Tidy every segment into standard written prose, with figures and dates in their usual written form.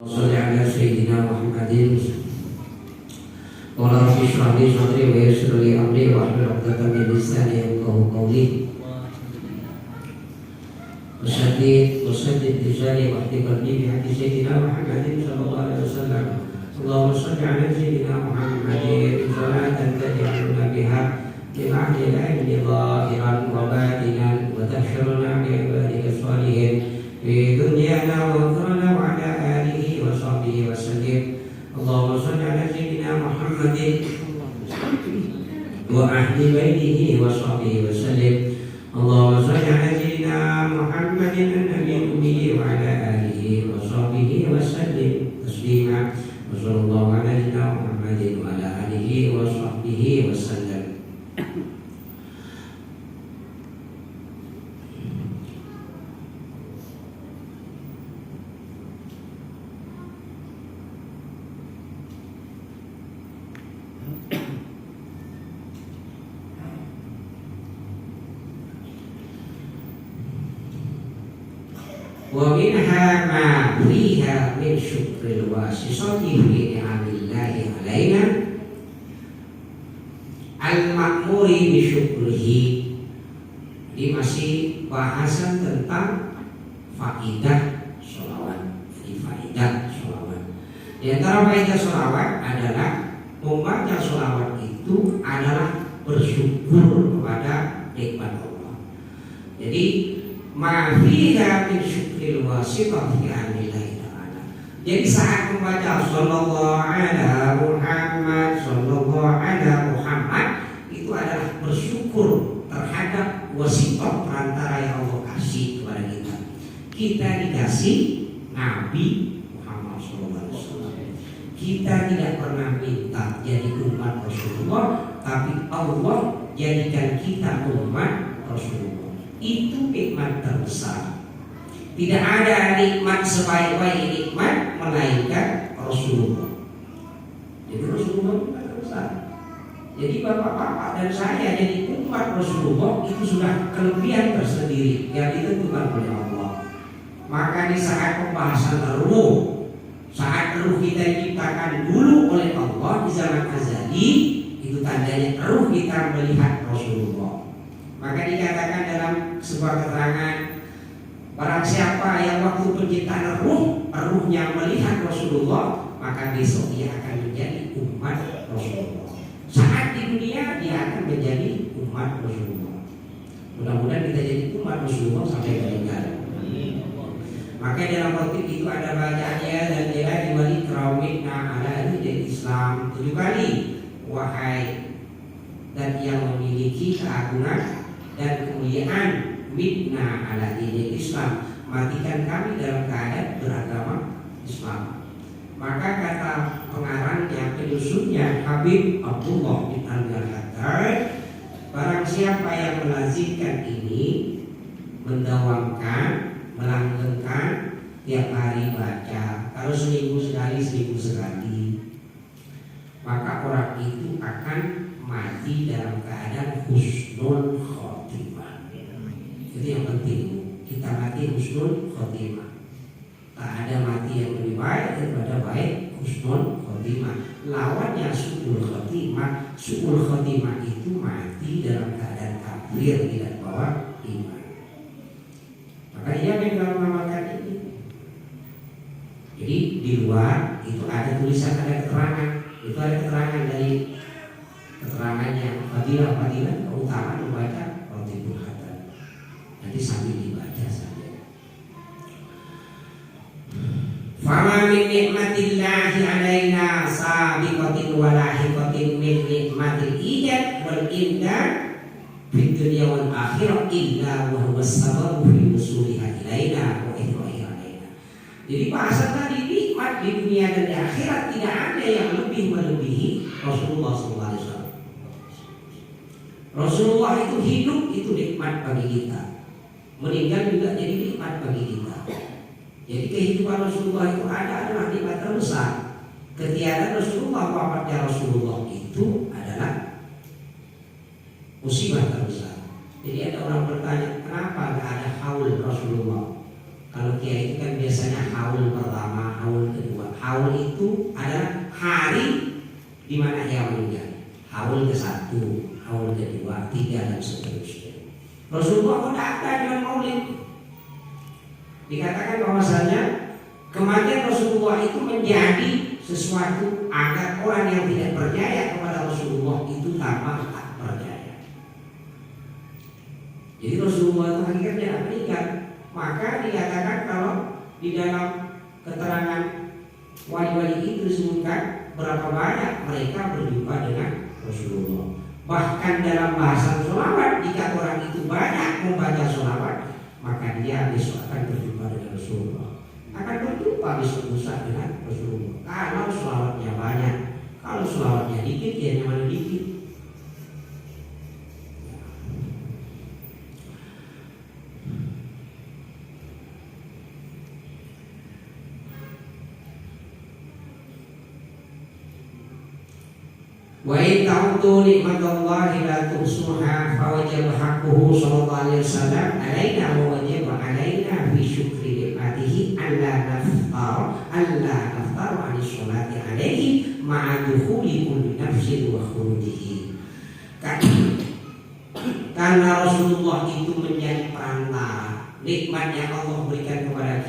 Shalli ala sayyidina Muhammadin wa la rabbi shrah li sadri wa yassir li amri wa hlul 'uqdatam min lisani yafqahu qawli. Wasaddid lisani wa hdid qalbi bi hadis sayyidina Muhammadin sallallahu alaihi wasallam. Allahumma shalli ala sayyidina Muhammadin salatan taj'aluna biha lima'ni al-'ilmi zahiran wa batinan wa tahsyuruna bi ibadika shalihin fi dunyana wa akhirana wa ala alihi wa sahbihi wa sallim. Allahumma shalli ala sayyidina Muhammadin wa ahli baitihi wa sahbihi wa sallim. Allahumma shalli ala sayyidina Muhammadin an-nabiyyi ummi wa ala alihi wa sahbihi wa sallim taslima. Wa sallallahu ala sayyidina Muhammadin wa ala alihi wa sahbihi wa sallam. Wa minha ma fiha min syukril wasisati fi ni'amillahi alaina al-ma'muri bi syukrihi. Ini masih bahasan tentang faidah sholawat. Jadi faidah sholawat, di antara faidah sholawat adalah membaca sholawat itu adalah bersyukur kepada nikmat Allah. Jadi ma fiha min syukril wasitah fi anillahi ta'ala. Jadi saat membaca sallallahu ala Muhammad, sallallahu ala Muhammad, itu adalah bersyukur terhadap wasitah perantara yang Allah kasih kepada kita. Kita dikasih Nabi Muhammad sallallahu alaihi wasallam. Kita tidak pernah minta jadi umat Rasulullah, tapi Allah jadikan kita umat Rasulullah. Itu nikmat terbesar. Tidak ada nikmat sebaik-baik nikmat melainkan Rasulullah. Jadi Rasulullah nikmat terbesar. Jadi bapak-bapak dan saya jadi umat Rasulullah itu sudah kelebihan tersendiri yang ditentukan oleh Allah. Maka di saat pembahasan ruh, saat ruh kita diciptakan dulu oleh Allah di zaman azali, itu tandanya ruh kita melihat Rasulullah. Maka dikatakan dalam sebuah keterangan, barang siapa yang waktu penciptaan ruhnya melihat Rasulullah, maka besok dia akan menjadi umat Rasulullah. Saat di dunia dia akan menjadi umat Rasulullah. Mudah-mudahan kita jadi umat Rasulullah sampai meninggal. Maka dalam khotib itu ada bacaannya, dan dia diwali kaumina ala dinil Islam 7 kali. Wahai dan yang memiliki keagungan dan kemuliaan, mitna ala dinil Islam, matikan kami dalam keadaan beragama Islam. Maka kata pengarangnya, penyusunnya Habib Abdullah bin Al-Haddad, barang siapa yang melazimkan ini, mendawamkan, melanggengkan, tiap hari baca, kalau seminggu sekali, maka orang itu akan mati dalam keadaan husnul khotimah. Itu yang penting, kita mati husnul khotimah. Tak ada mati yang lebih baik daripada baik husnul khotimah. Lawannya su'ul khotimah. Su'ul khotimah itu mati dalam keadaan kafir, tidak bawa iman. Maka ia memang mengamalkan ini. Jadi di luar itu ada tulisan, ada keterangan. Itu ada keterangan dari keterangannya, fadilah keutamaan membaca Ratibul Khatam. Nanti sambil dibaca saja. Fama min nikmatillahi alaina sabiqatin wa lahiqatin min nikmatil ijad wal imdad fid dunya wal akhirah illa wa huwa sababu fi wusuliha ilaina wa ihra'iha alaina. Jadi bahasa tadi nikmat di dunia dan di akhirat tidak ada yang lebih melebihi Rasulullah SAW. Rasulullah itu hidup, itu nikmat bagi kita. Meninggal juga jadi nikmat bagi kita. Jadi kehidupan Rasulullah itu adalah nikmat terbesar. Ketiadaan Rasulullah, wafatnya Rasulullah itu adalah musibah terbesar. Jadi ada orang bertanya, kenapa nggak ada haul Rasulullah? Kalau kiai itu kan biasanya haul pertama, haul kedua. Haul itu adalah hari di mana ia meninggal. Haul ke-1, haul ke-2, 3 dan seterusnya. Rasulullah tidak ada dengan maulid. Dikatakan bahwasanya kematian Rasulullah itu menjadi sesuatu agar orang yang tidak percaya kepada Rasulullah itu tambah tak percaya. Jadi Rasulullah itu hakikatnya meninggal. Maka dikatakan kalau di dalam keterangan wali-wali itu disebutkan berapa banyak mereka berjumpa dengan Rasulullah. Bahkan dalam bahasa sholawat, jika orang itu banyak membaca sholawat, maka dia besok akan berjumpa dengan Rasulullah, akan berjumpa besok lusa dengan Rasulullah. Kalau sholawatnya banyak, kalau sholawatnya dikit, ya nyaman dikit. Wa in ta'uddu nikmatallahi la tuhsuha fa wajaba haqquhu sallallahu alaihi wasallam alaina wa wajaba alaina fi syukri nikmatihi alla naftar an sholati alaihi ma'a dukhuli kulli nafsin wa khurujihi. Karena Rasulullah itu menjadi perantara nikmat yang Allah berikan kepada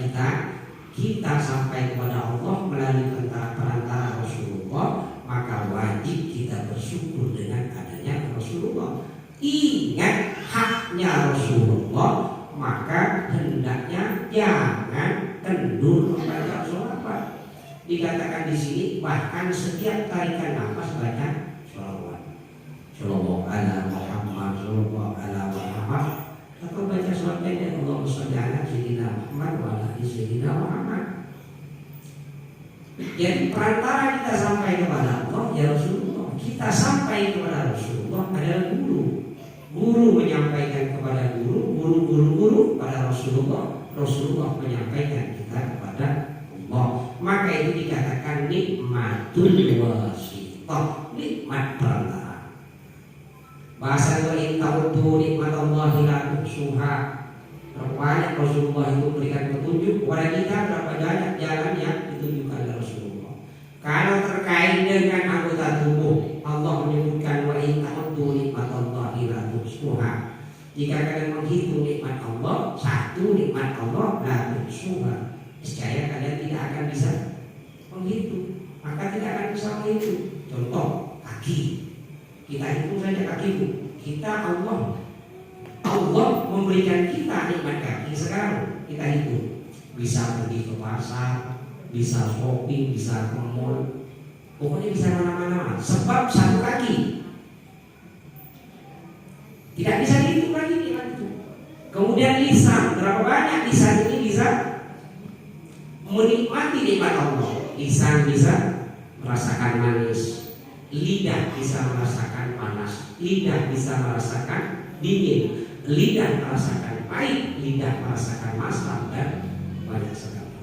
kita sampai kepada Allah melalui perantara Rasulullah, maka wajib kita bersyukur dengan adanya Rasulullah. Ingat haknya Rasulullah, maka hendaknya jangan kendur membaca sholawat. Dikatakan di sini bahkan setiap tarikan nafas baca sholawat. Shallallahu ala Muhammad, shallallahu ala Muhammad. Atau baca sholawat pendek, Allahumma sholli ala sayyidina Muhammad wa ala sayyidina Muhammad. Jadi perantara kita sampai kepada Allah ya Rasulullah. Kita sampai kepada Rasulullah adalah guru. Guru menyampaikan kepada guru pada Rasulullah. Rasulullah menyampaikan kita kepada Allah. Maka itu dikatakan nikmatul wasithah, nikmat perantara. Bahasa wa in ta'uddu nikmatallahi la tuhsuha. Banyak Rasulullah itu memberikan petunjuk kepada kita berapa banyak jalan yang ditunjukkan oleh Rasulullah. Kalau terkait dengan anggota tubuh, Allah menyebutkan wa in ta'uddu nikmatallahi la tuhsuha. Jika kalian menghitung nikmat Allah, satu nikmat Allah la tuhsuha, niscaya kalian tidak akan bisa menghitung. Maka tidak akan bisa menghitung. Contoh kaki, kita hitung saja kakiku. Allah memberikan kita nikmat kaki sekarang, kita hitung. Bisa pergi ke pasar, bisa shopping, bisa ke mall, pokoknya bisa mana-mana. Sebab satu kaki tidak bisa dihitung lagi nikmat itu. Kemudian lisan, berapa banyak lisan ini bisa menikmati nikmat Allah. Lisan bisa merasakan manis, lidah bisa merasakan panas, lidah bisa merasakan dingin, lidah merasakan pahit, lidah merasakan masam, dan banyak sekali.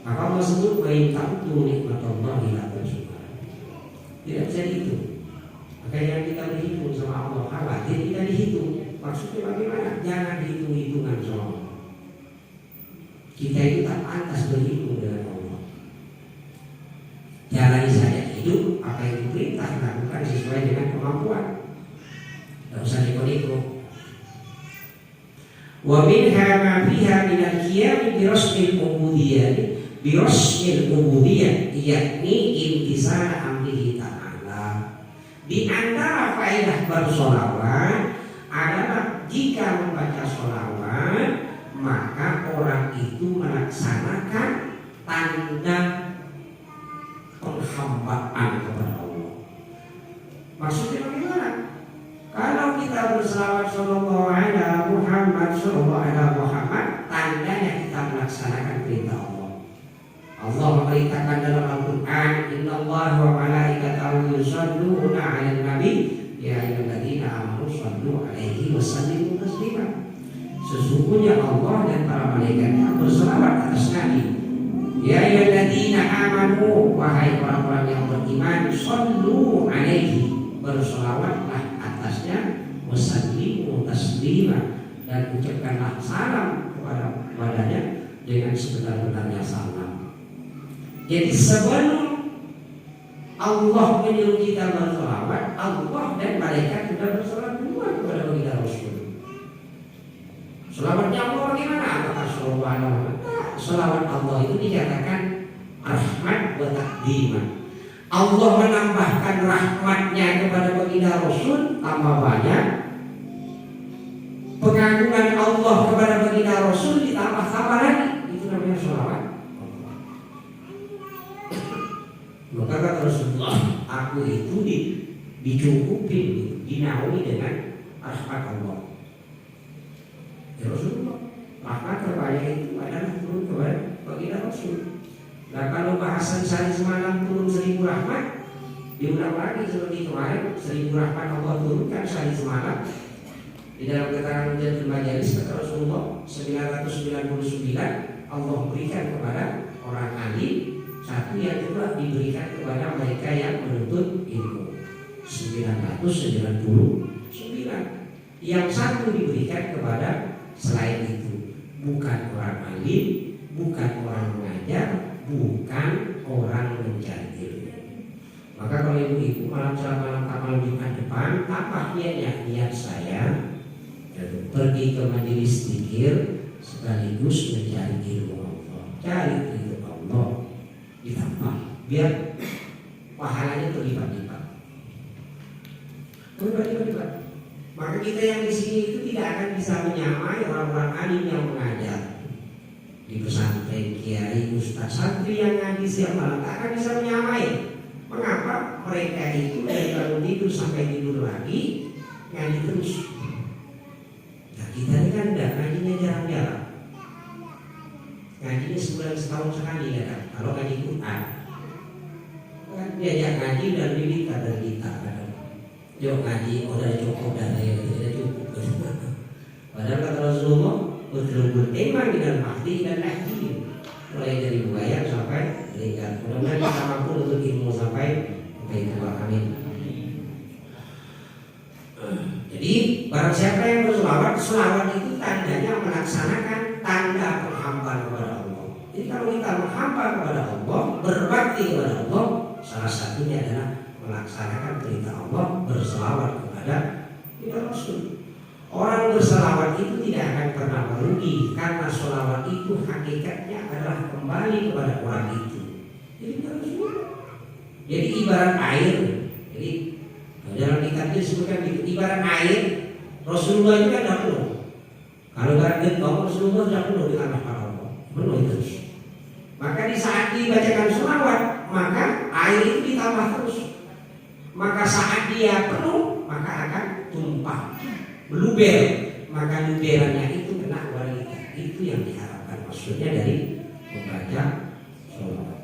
Maka Allah sebut wa in ta'uddu nikmatallahi la tuhsuha. Tidak bisa dihitung. Maka yang kita berhitung sama Allah, khawatir kita dihitung. Maksudnya bagaimana? Jangan dihitung-hitungan sama Allah. Kita itu tak pantas berhitung dengan Allah. Jalani saja hidup, apa yang diperintah lakukan sesuai dengan kemampuan. Tidak usah neko-neko. Wa minha ma fiha min al-qiyam bi rasmil ubudiyyah yakni imtisal amrihi ta'ala. Di antara faedah bersolawat adalah jika membaca solawat maka orang itu melaksanakan tanda penghambaan kepada Allah. Maksudnya bagaimana? Kalau kita berselawat sallallahu ala Muhammad, sallallahu ala Muhammad, tandanya kita melaksanakan perintah Allah. Allah memerintahkan dalam Al-Quran, innallaha wa malaikatahu yusholluna 'alan nabi ya ayyuhalladzina amanu shollu 'alaihi wa sallimu taslima. Sesungguhnya Allah dan para malaikatnya berselawat atas Nabi. Ya ayyuhalladzina amanu, wahai orang-orang yang beriman, shollu 'alaihi, berselawatlah atasnya, wasallimu taslima, dan ucapkanlah salam kepadanya dengan sebenar-benarnya salam. Jadi sebelum Allah menyuruh kita bersolawat, Allah dan malaikat sudah bersolawat duluan kepada baginda Rasul. Selawatnya Allah bagaimana? Apakah selawat Allah itu dikatakan rahmat wa takdiman. Allah menambahkan rahmatnya kepada baginda Rasul tambah banyak. Pengagungan Allah kepada baginda Rasul ditambah lagi. Itu namanya selawat. Maka kata Rasulullah, aku itu dicukupin, dinaungi dengan rahmat Allah. Ya Rasulullah, rahmat terbanyak itu adalah turun kepada baginda Rasul. Nah kalau bahasan sehari semalam turun 1000 rahmat, diulang lagi seperti kemarin, 1000 rahmat Allah turunkan sehari semalam. Di dalam keterangan Jatul Majalis kata Rasulullah 999 Allah berikan kepada orang alim, satu yang kedua diberikan kepada mereka yang menuntut ilmu 999. Yang satu diberikan kepada selain itu, bukan orang alim, bukan orang mengajar, bukan orang mencari ilmu. Maka kalau ibu-ibu malam Jumat depan, apa niat saya pergi ke majelis zikir sekaligus mencari ilmu Allah, cari ilmu Allah ditambah biar pahalanya berlipat-lipat. Maka kita yang di sini itu tidak akan bisa menyamai orang-orang alim yang mengajar di pesantren, kiai, ustaz, santri yang ngaji siang malam, tak akan bisa menyamai. Mengapa? Mereka itu dari bangun tidur sampai tidur lagi ngaji terus. Nah kita ini kan enggak, ngajinya jarang-jarang. Ngajinya sebulan setahun sekali ya. Kalau ngaji Quran kan diajak ngaji dan diminta dari kita kan. Yuk ngaji, udah cukup dan udah cukup. Padahal kata Rasulullah, betul-betul iman dengan mahdi dan lahdi, mulai dari buaya sampai tinggal. Mudah-mudahan kita mampu untuk ilmu sampai itu. Amin. Jadi barang siapa yang berselawat, selawat itu tandanya melaksanakan tanda penghambaan kepada Allah. Jadi kalau kita menghamba kepada Allah, berbakti kepada Allah, salah satunya adalah melaksanakan perintah Allah, berselawat kepada Rasul. Orang berselawat itu tidak akan pernah merugi, karena selawat itu hakikatnya adalah kembali kepada orang itu. Jadi ibarat air. Jadi dalam kitab disebutkan ibarat air. Rasulullah itu kan tidak penuh. Kalau ibarat gentong, Rasulullah tidak penuh dengan rahmat Allah, penuh terus. Maka di saat dibacakan selawat, maka air itu ditambah terus. Maka saat dia penuh, maka akan tumpah, meluber. Maka luberannya itu kena kepada kita. Itu yang diharapkan maksudnya dari membaca selawat.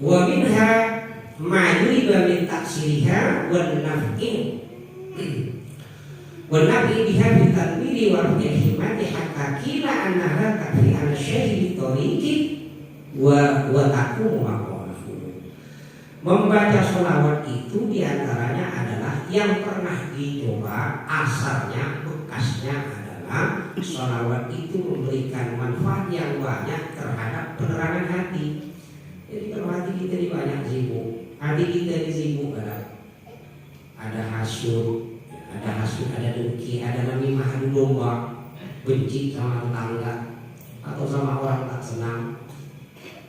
Wa minha ma yuriba min taksiriha wan naf'in biha bi tanwiri wa hikmati hatta kila annaha takfi ala syai'i tariqi wa taqumu maqamahu. Membaca sholawat itu diantaranya adalah yang pernah dicoba, asalnya bekasnya adalah sholawat itu memberikan manfaat yang banyak terhadap penerangan hati. Jadi kalau hati kita ini banyak sibuk, hati kita ini sibuk ada hasud, ada dengki, ada namimah, adu domba, benci sama tetangga atau sama orang tak senang.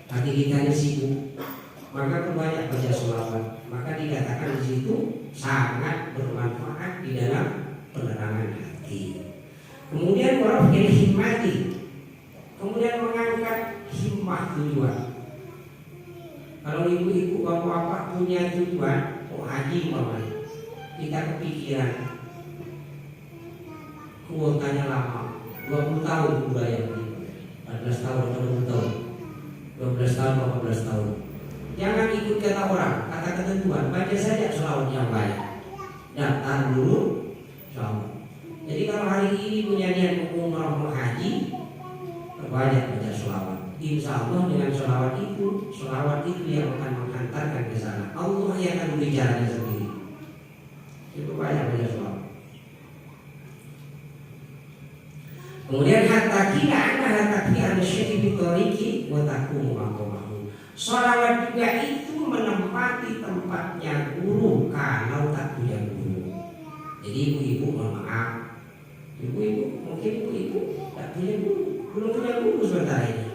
Hati kita ini sibuk, maka perbanyak baca sholawat. Maka dikatakan di situ sangat bermanfaat di dalam penerangan hati. Kemudian orang hikmati, kemudian mengangkat himmah tujuan. Kalau ibu-ibu bapak-bapak punya tujuan, haji mama, kita kepikiran kuotanya lama, 20 tahun budaya ini, 14 tahun atau 20 tahun, 12 tahun atau 14 tahun. Jangan ikut kata orang, kata ketentuan, baca saja sholawat yang banyak. Daftar dulu sholawat. Jadi kalau hari ini punya niat umrah mau haji, banyak baca sholawat. Insya Allah dengan sholawat itu yang akan menghantarkan ke sana. Allah yang akan berbicara sendiri. Itu banyak baca sholawat. Kemudian hatta kila anna hatta kila syekh bitoriki wa taqumu maqamahu. Sholawat juga itu menempati tempatnya guru kalau tak punya guru. Jadi ibu-ibu mohon maaf, ibu-ibu mungkin ibu-ibu tak punya guru, belum punya guru sebentar ini.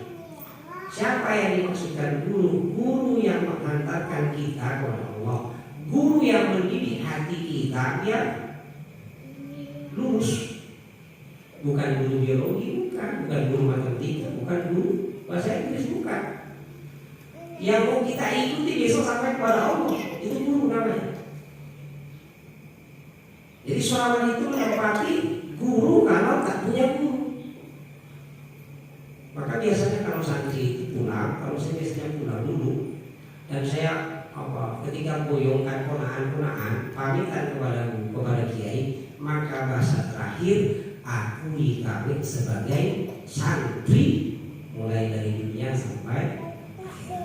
Siapa yang dimaksudkan guru? Guru yang mengantarkan kita kepada Allah, guru yang mendidik hati kita biar lurus. Bukan guru biologi, bukan guru matematika, bukan guru bahasa Inggris, bukan. Yang mau kita ikuti besok sampai kepada Allah, itu guru namanya. Jadi sholawat itu menempati guru kalau tak punya guru. Maka biasanya kalau santri itu pulang, kalau saya biasanya pulang dulu, dan saya ketika boyongkan ponaan-ponaan pamitan kepada kiai, maka bahasa terakhir aku dikawin sebagai santri mulai dari dunia sampai akhir.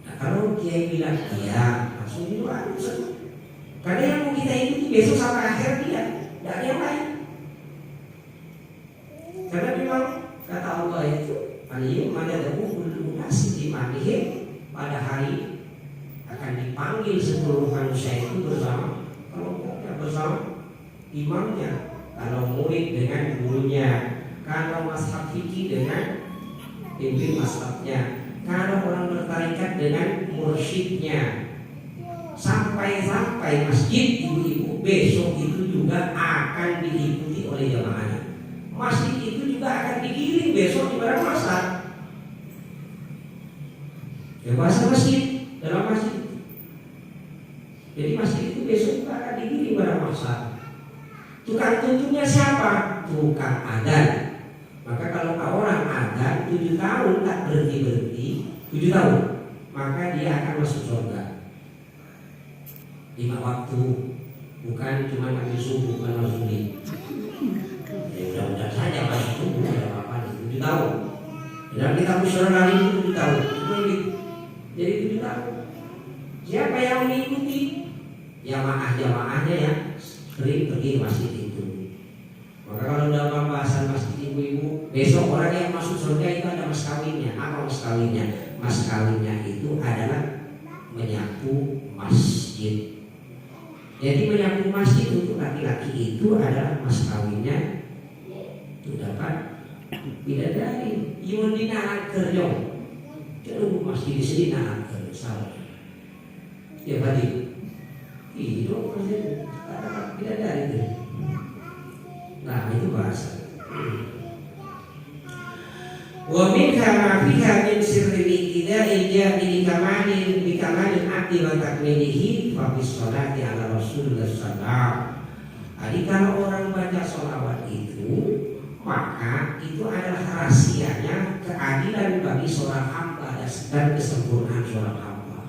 Nah, kalau kiai bilang iya, langsung didoakan. Karena yang mau kita ikuti besok sampai akhir dia, tidak ada yang lain. Karena memang kata Allah itu, al-yawma madadahu kullu nasi dimanihi, pada hari akan dipanggil seluruh manusia itu bersama kelompoknya, bersama imamnya, kalau murid dengan gurunya, kalau mazhab fikih dengan pimpin mazhabnya, kalau orang bertarikat dengan mursyidnya, sampai masjid ibu-ibu besok itu juga akan diikuti oleh jamaahnya. Masjid itu juga akan digiring besok di barang masjid. Ya bahasa masjid dalam masjid. Jadi masjid itu besok juga akan digiring barang masjid. Tukang tuntungnya siapa? Tukang adan. Maka kalau orang adan 7 tahun tak berhenti 7 tahun, maka dia akan masuk surga 5 waktu, bukan cuma habis subuh, bukan langsung di. Ya mudah-mudahan saja masuk subuh, tidak apa-apa 7 tahun. Dan kita musyawarah kali itu 7 tahun, jadi 7 tahun. Siapa yang mengikuti? Jamaah-jamaahnya yang sering pergi masjid itu. Maka kalau dalam pembahasan masjid ibu-ibu, besok orang yang masuk surga itu ada mas kawinnya. Apa mas kawinnya? Mas kawinnya itu adalah menyapu masjid. Jadi menyapu masjid untuk laki-laki itu adalah mas kawinnya. Itu dapat bidadari. Imun di nanak kerja. Jadi masjid di sini nanak kerja. Salah. Ya berarti itu masjid dapat bidadari itu. Nah itu bahasa. Wa min kama fiha min sirri ibtida'i jahili kamalin bi kamalil abdi wa takmilihi fa bis sholati ala Rasulullah sallallahu. Jadi kalau orang baca sholawat itu, maka itu adalah rahasianya keadilan bagi seorang hamba dan kesempurnaan seorang hamba.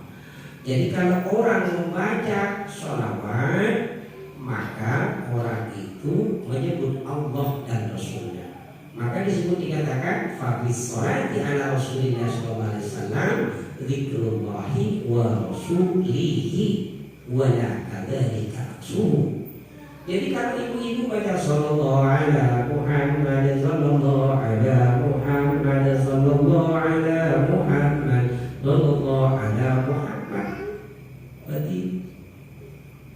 Jadi kalau orang membaca sholawat, maka orang itu menyebut Allah dan Rasulnya. Maka disebut dikatakan fabis sholati ala Rasulillah sallallahu alaihi wasallam dzikrullahi wa rasulihi wa la kadzalika aksuhu. Jadi kalau ibu-ibu baca sallallahu ala Muhammad sallallahu ala Muhammad sallallahu ala Muhammad sallallahu ala Muhammad, berarti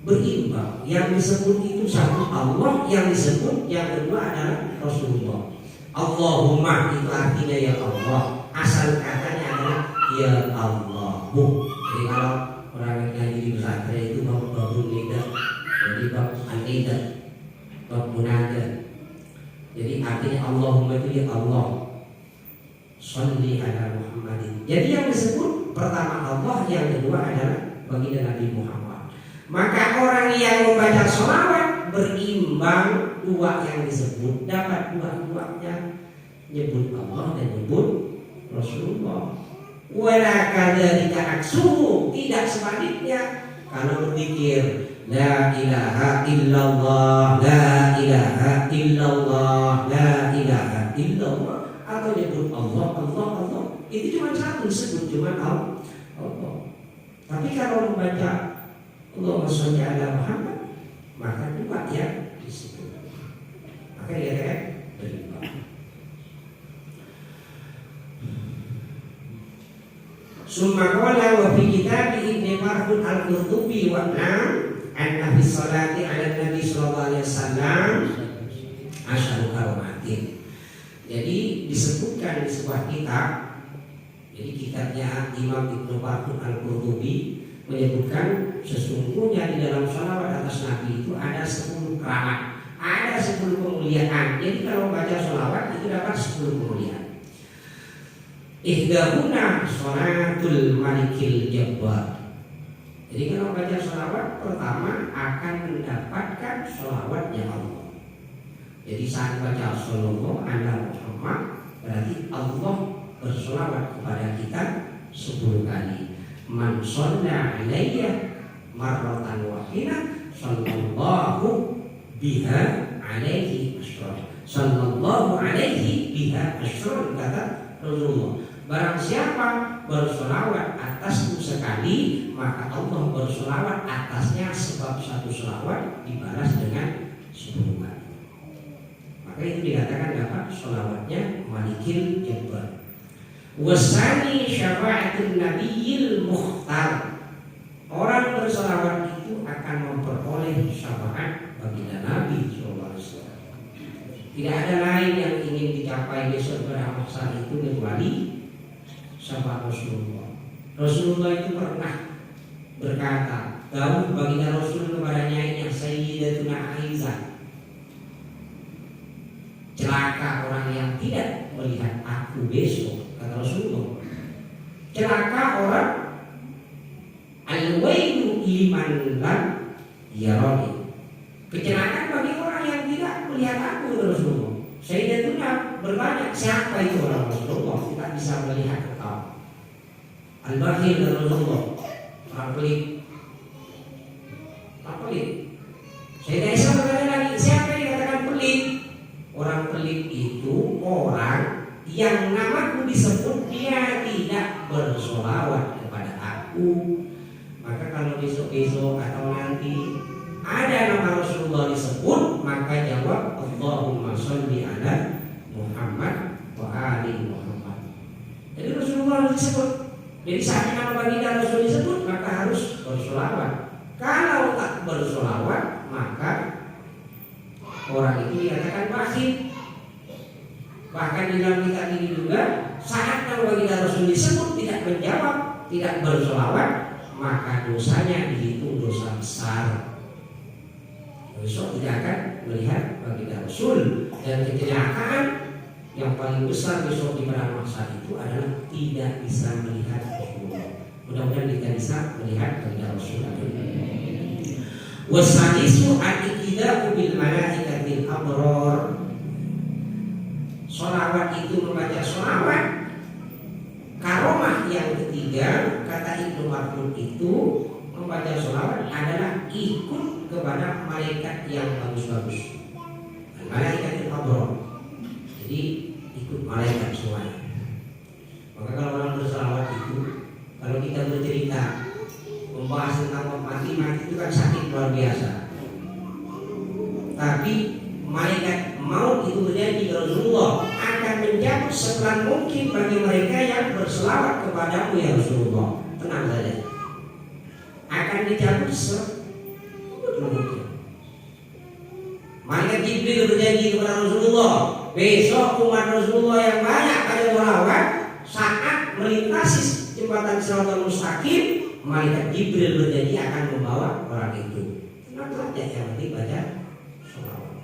berimbang. Yang disebut itu satu Allah, yang disebut yang kedua adalah Rasulullah. Allahumma itu artinya ya Allah, asal katanya adalah ya Allah. Jadi kalau orang yang ngaji di pesantren itu babun lidah, jadi bab an-nidah, bab munadah. Jadi artinya Allahumma itu ya Allah, sholli ala Muhammadin. Jadi yang disebut pertama Allah, yang kedua adalah baginda Nabi Muhammad. Maka orang yang membaca sholawat berimbang, dua yang disebut dapat dua-duanya, nyebut Allah dan nyebut Rasulullah. Wala kadzalika aksuhu, tidak sebaliknya. Kalau berzikir la ilaha illallah, la ilaha illallah, la ilaha illallah, atau nyebut Allah, Allah, Allah, itu cuma satu, disebut cuma Allah. Tapi kalau membaca Allahumma sholli ala Muhammad, maka dua yang disebut. Summa qala wa fi kitab Ibnu Marhun al-Qurtubi wa anna fi salati ala Nabi sallallahu alaihi wasallam asyaru karomatin. Jadi disebutkan di sebuah kitab, jadi kitabnya Imam Ibnu Marhun al-Qurtubi menyebutkan sesungguhnya di dalam sholawat atas Nabi itu ada 10 keramat, ada 10 kemuliaan. Jadi kalau baca sholawat itu dapat 10 kemuliaan. Ihdahuna sholatul malikil jabbar. Jadi kalau baca sholawat pertama akan mendapatkan sholawatnya Allah. Jadi saat baca sallallahu ala Muhammad berarti Allah bersolawat kepada kita 10 kali. Man shalla alayya marratan wahidah sallallahu biha alaihi asyra. Sallallahu alaihi biha asyra, kata Rasulullah. Barang siapa bersolawat atasku sekali, maka Allah bersolawat atasnya, sebab satu solawat dibalas dengan 10 kali. Maka itu dikatakan dapat solawatnya Malikil Jabbar. Wasani syafa'atul nabiyil mukhtar. Orang bersolawat itu akan memperoleh syafaat baginda Nabi SAW. Tidak ada lain yang ingin dicapai besok pada masa itu kecuali syafaat Rasulullah. Rasulullah itu pernah berkata, dawuh baginda Rasul kepada nyainya Sayyidatuna Aisyah, celaka orang yang tidak melihat aku besok, kata Rasulullah. Celaka orang al-wailu liman lam yarani. Kecelakaan bagi orang yang tidak melihat aku, kata Rasulullah. Sayyidatuna bertanya, siapa itu orang Rasulullah? Tidak bisa melihat engkau. Al-bakhil, kata Rasulullah, orang pelit. Orang pelit. Sayyidah Aisyah bertanya lagi, siapa yang dikatakan pelit? Orang pelit itu orang yang namaku disebut dia tidak bersolawat kepada aku. Maka kalau besok-besok atau nanti ada nama Rasulullah disebut, maka jawab Allahumma sholli ala Muhammad wa ali Muhammad. Jadi Rasulullah disebut. Jadi saat nama baginda Rasul disebut, maka harus bersolawat. Kalau tak bersolawat, maka orang itu dikatakan bakhil. Bahkan di dalam kitab ini juga, saat nama baginda Rasul disebut tidak menjawab, tidak bersolawat, maka dosanya dihitung dosa besar. Besok tidak akan melihat baginda Rasul. Dan kecelakaan yang paling besar besok di pada masa itu adalah tidak bisa melihat Rasulullah. Mudah-mudahan kita bisa melihat baginda Rasul. Wasadisu al-iqtida'u bil malaikatil abror. Sholawat itu membaca sholawat. Karomah yang ketiga, kata Ibnu Marhun itu, membaca sholawat adalah ikut kepada malaikat yang bagus-bagus. Malaikatil abror. Jadi ikut malaikat semuanya. Maka kalau orang bersolawat itu, kalau kita bercerita membahas tentang mati itu kan sakit luar biasa. Tapi malaikat maut itu berjanji Rasulullah akan menjawab sepelan mungkin bagi mereka yang berselawat kepadamu ya Rasulullah. Tenang saja, akan dicabut sepelan mungkin. Malaikat Jibril berjanji kepada Rasulullah, besok umat Rasulullah yang banyak pada selawat saat melintasi jembatan Siratal Mustaqim, malaikat Jibril berjanji akan membawa orang itu. Tenang saja, yang penting baca sholawat.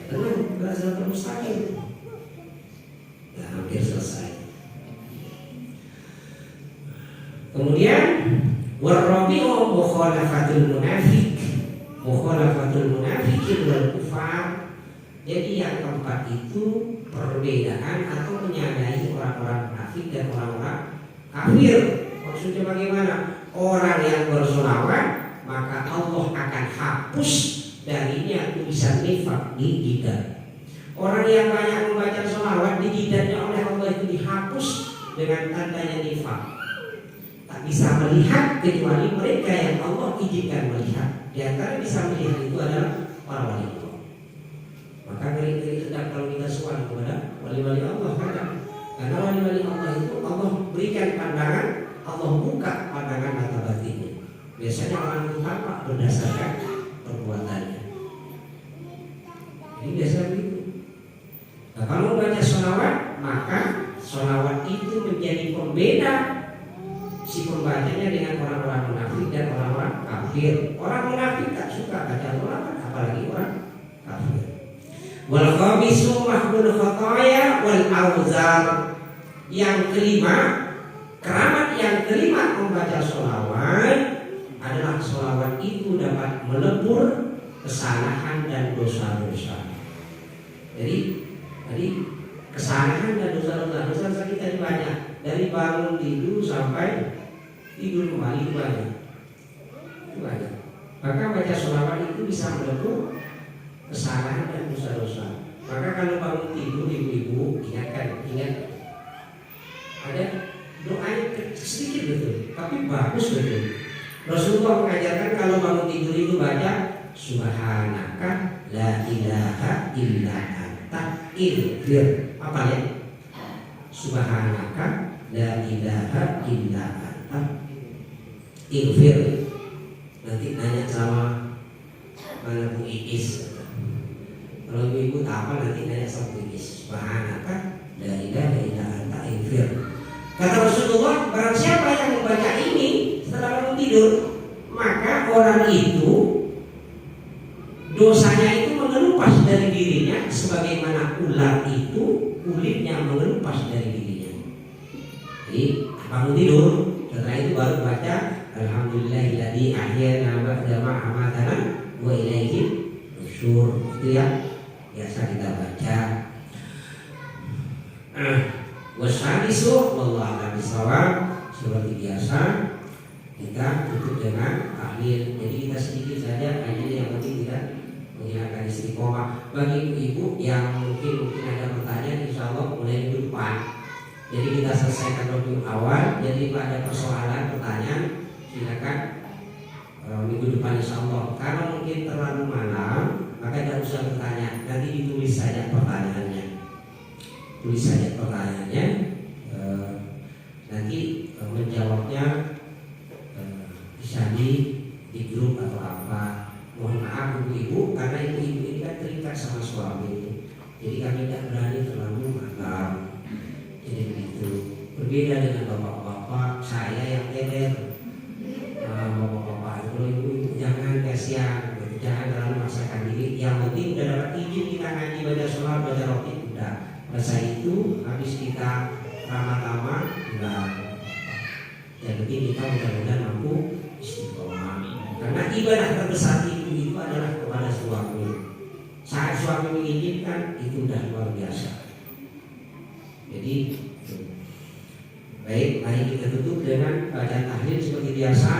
Tenang, Siratal Mustaqim. Ya, hampir selesai. Kemudian warrabi'u mukhalafatul munafik. Mukhalafatul munafikin wal kufar. Jadi yang keempat itu perbedaan atau menyadari orang-orang munafik dan orang-orang kafir. Maksudnya bagaimana? Orang yang bersolawat maka Allah akan hapus darinya tulisan nifak di jidat. Orang yang banyak membaca sholawat di jidatnya oleh Allah itu dihapus dengan tandanya nifak. Tak bisa melihat kecuali mereka yang Allah izinkan melihat. Di antara bisa melihat itu adalah para wali Allah. Maka ngeri-ngeri sedang kalau kita soal kepada wali-wali Allah ada. Karena wali-wali Allah itu Allah berikan pandangan, Allah buka pandangan mata batinnya. Biasanya orang itu tampak berdasarkan perbuatannya. Ini biasa begitu. Nah, kalau baca sholawat, maka sholawat itu menjadi pembeda si pembacanya dengan orang-orang munafik dan orang-orang kafir. Orang munafik tak suka baca sholawat, apalagi orang kafir. Wal khamisu mahbul khataya wal auzar. Yang kelima, keramat yang kelima membaca sholawat adalah sholawat itu dapat melebur kesalahan dan dosa-dosa. Jadi kesalahan dan dosa-dosa kita ini banyak. Dari bangun tidur sampai tidur kembali itu banyak. Maka baca sholawat itu bisa melebur kesalahan dan dosa-dosa. Maka kalau bangun tidur ibu-ibu ingat ada doanya sedikit betul, tapi bagus betul. Rasulullah mengajarkan kalau bangun tidur itu baca Subhanaka la ilaha illa anta ighfir. Apa ya? Subhanaka la ilaha illa anta ighfir. Nanti nanya sama mana Bu Iis. Kalau ibu tak apa nanti nanya sama Bu Iis. Subhanaka la ilaha illa anta ighfir. Kata Rasulullah, barang siapa yang membaca ini setelah bangun tidur, maka orang itu dosanya itu mengelupas dari dirinya, sebagaimana ular itu kulitnya mengelupas dari dirinya. Jadi bangun tidur, setelah itu baru baca Alhamdulillahilladzi ahyana ba'da ma amatana wa ilaihi nusyur. Itu yang biasa kita baca. Wasadisu wallahu a'lam bishawab. Seperti biasa kita tutup dengan tahlil. Jadi kita sedikit saja aja yang penting tidak menghilangkan istiqomah. Bagi ibu yang mungkin ada pertanyaan, insya Allah mulai minggu depan. Jadi kita selesaikan review awal. Jadi kalau ada persoalan pertanyaan silakan minggu depan insya Allah. Kalau mungkin terlalu malam maka tidak usah bertanya, nanti ditulis saja pertanyaannya. Tulis saja pertanyaannya, nanti menjawabnya bisa di grup atau apa. Mohon maaf ibu-ibu, karena ibu-ibu ini kan terikat sama suami, jadi kami tidak berani terlalu malam. Jadi begitu. Berbeda dengan bapak-bapak saya yang teler. Bapak-bapak itu ibu-ibu jangan kasihan, jangan terlalu memaksakan diri. Yang penting udah dapat izin kita ngaji, baca sholat, baca roti, udah. Masa itu habis kita ramah-ramah enggak. Yang penting kita mudah-mudahan mampu istiqomah. Karena ibadah terbesar itu adalah kepada suami. Saat suami mengizinkan itu sudah luar biasa. Jadi baik, mari kita tutup dengan bacaan tahlil seperti biasa.